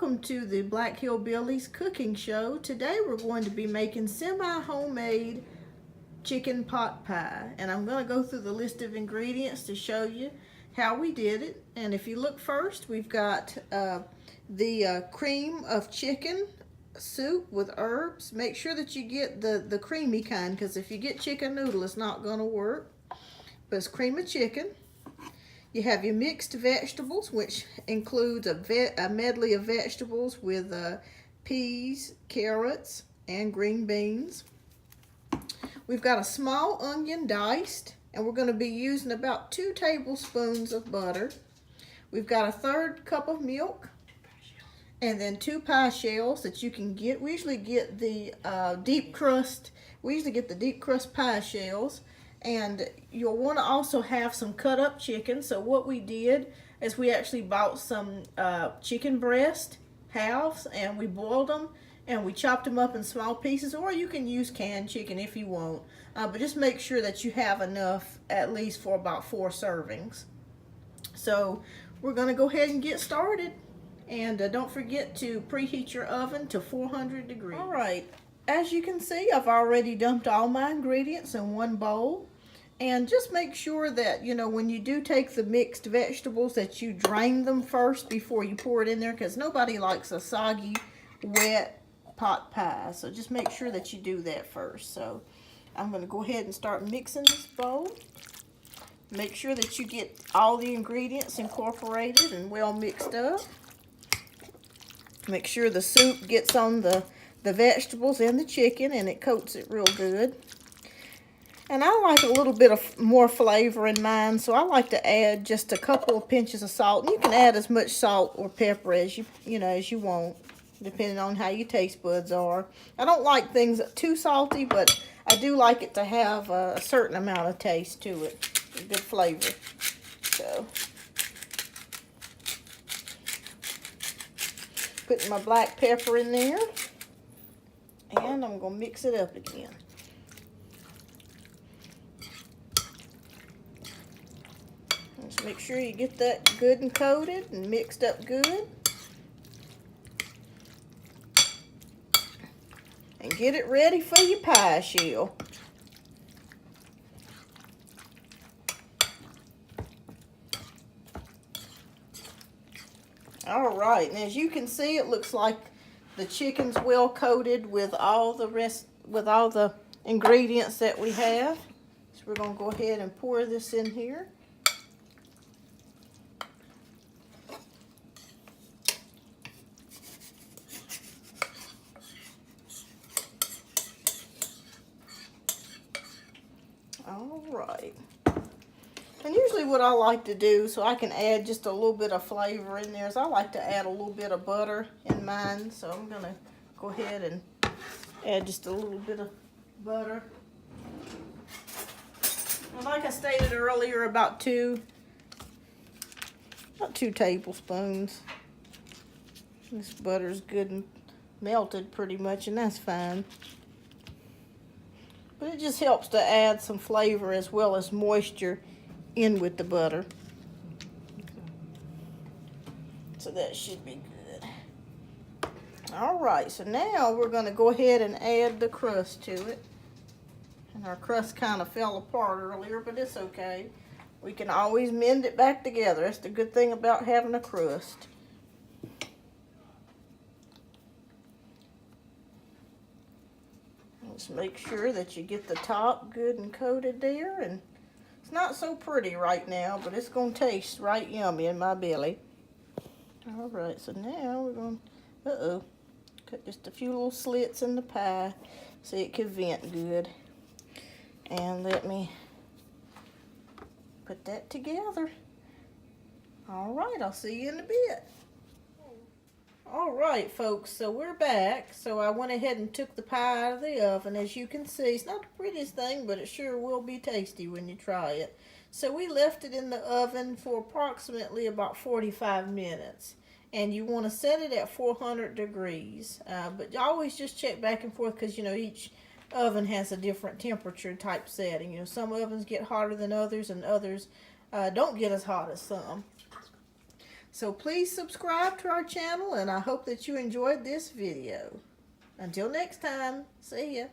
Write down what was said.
Welcome to the Black Hillbillies cooking show. Today we're going to be making semi-homemade chicken pot pie, and I'm going to go through the list of ingredients to show you how we did it. And if you look first, we've got the cream of chicken soup with herbs. Make sure that you get the creamy kind, because if you get chicken noodle, it's not going to work. But it's cream of chicken. You have your mixed vegetables, which includes a medley of vegetables with peas, carrots, and green beans. We've got a small onion diced, and we're going to be using about 2 tablespoons of butter. We've got a 1/3 cup of milk, and then 2 pie shells that you can get. We usually get the deep crust. We usually get the deep crust pie shells. And you'll want to also have some cut up chicken. So what we did is we actually bought some chicken breast halves, and we boiled them and we chopped them up in small pieces, or you can use canned chicken if you want, but just make sure that you have enough at least for about 4 servings. So we're going to go ahead and get started, and don't forget to preheat your oven to 400 degrees. All right. As you can see, I've already dumped all my ingredients in one bowl. And just make sure that, you know, when you do take the mixed vegetables, that you drain them first before you pour it in there, because nobody likes a soggy, wet pot pie. So just make sure that you do that first. So I'm going to go ahead and start mixing this bowl. Make sure that you get all the ingredients incorporated and well mixed up. Make sure the soup gets on the vegetables and the chicken, and it coats it real good. And I like a little bit of more flavor in mine, so I like to add just a couple of pinches of salt. And you can add as much salt or pepper as you want, depending on how your taste buds are. I don't like things too salty, but I do like it to have a certain amount of taste to it, a good flavor. So, putting my black pepper in there, and I'm gonna mix it up again. Just make sure you get that good and coated and mixed up good. And get it ready for your pie shell. All right, and as you can see, it looks like the chicken's well coated with all the ingredients that we have. So we're gonna go ahead and pour this in here. All right. And usually what I like to do, so I can add just a little bit of flavor in there, is I like to add a little bit of butter in mine. So I'm going to go ahead and add just a little bit of butter. And like I stated earlier, about 2 tablespoons. This butter's good and melted pretty much, and that's fine. But it just helps to add some flavor as well as moisture in with the butter. So that should be good. All right, so now we're going to go ahead and add the crust to it. And our crust kind of fell apart earlier, but it's okay. We can always mend it back together. That's the good thing about having a crust. Just make sure that you get the top good and coated there. And it's not so pretty right now, but it's going to taste right yummy in my belly. All right, so now we're going to, cut just a few little slits in the pie so it can vent good. And let me put that together. All right, I'll see you in a bit. All right, folks, so we're back. So I went ahead and took the pie out of the oven. As you can see, it's not the prettiest thing, but it sure will be tasty when you try it. So we left it in the oven for approximately about 45 minutes. And you want to set it at 400 degrees. But always just check back and forth, because, you know, each oven has a different temperature type setting. You know, some ovens get hotter than others, and others don't get as hot as some. So please subscribe to our channel, and I hope that you enjoyed this video. Until next time, see ya.